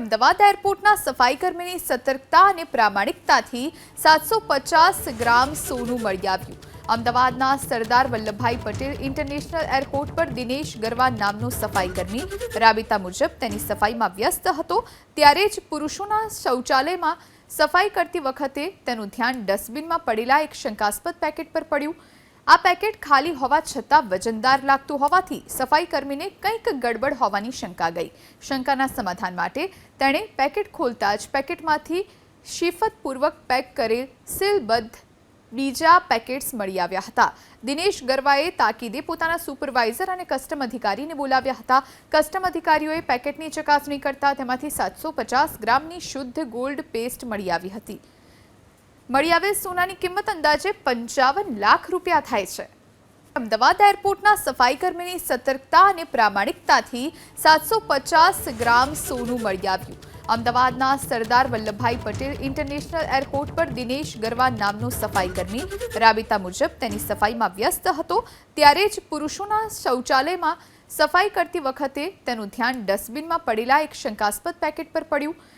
અમદાવાદ એરપોર્ટના સફાઈ કર્મીની સતર્કતા અને પ્રામાણિકતાથી 750 ગ્રામ સોનું મળી આવ્યું। અમદાવાદના સરદાર વલ્લભભાઈ પટેલ ઇન્ટરનેશનલ એરપોર્ટ પર દિનેશ ગરવા નામનો સફાઈ કર્મી રાબેતા મુજબ તેની સફાઈમાં વ્યસ્ત હતો ત્યારે જ પુરુષોના શૌચાલયમાં સફાઈ કરતી વખતે તેનું ધ્યાન ડસ્ટબિનમાં પડેલા એક શંકાસ્પદ પેકેટ પર પડ્યું। આ પેકેટ ખાલી હોવા છતાં વજનદાર લાગતું હોવાથી સફાઈ કર્મીને કંઈક ગડબડ હોવાની શંકા ગઈ। શંકાના સમાધાન માટે તેણે પેકેટ ખોલતા જ પેકેટમાંથી શિફતપૂર્વક પેક કરેલ સીલબદ્ધ બીજા પેકેટ્સ મળી આવ્યા હતા। દિનેશ ગરવાએ તાકીદે પોતાના સુપરવાઇઝર અને કસ્ટમ અધિકારીને બોલાવ્યા હતા। કસ્ટમ અધિકારીઓએ પેકેટની ચકાસણી કરતા તેમાંથી 750 ગ્રામની શુદ્ધ ગોલ્ડ પેસ્ટ મળી આવી હતી। મળી આવેલ સોનાની કિંમત અંદાજે 55 લાખ રૂપિયા થાય છે। અમદાવાદ એરપોર્ટના સફાઈ કર્મીની સતર્કતા અને પ્રામાણિકતાથી 750 ગ્રામ સોનું મળી આવ્યું। અમદાવાદના સરદાર વલ્લભભાઈ પટેલ ઇન્ટરનેશનલ એરપોર્ટ પર દિનેશ ગરવા નામનો સફાઈ કર્મી રાબેતા મુજબ તેની સફાઈમાં વ્યસ્ત હતો ત્યારે જ પુરુષોના શૌચાલયમાં સફાઈ કરતી વખતે તેનું ધ્યાન ડસ્ટબિનમાં પડેલા એક શંકાસ્પદ પેકેટ પર પડ્યું।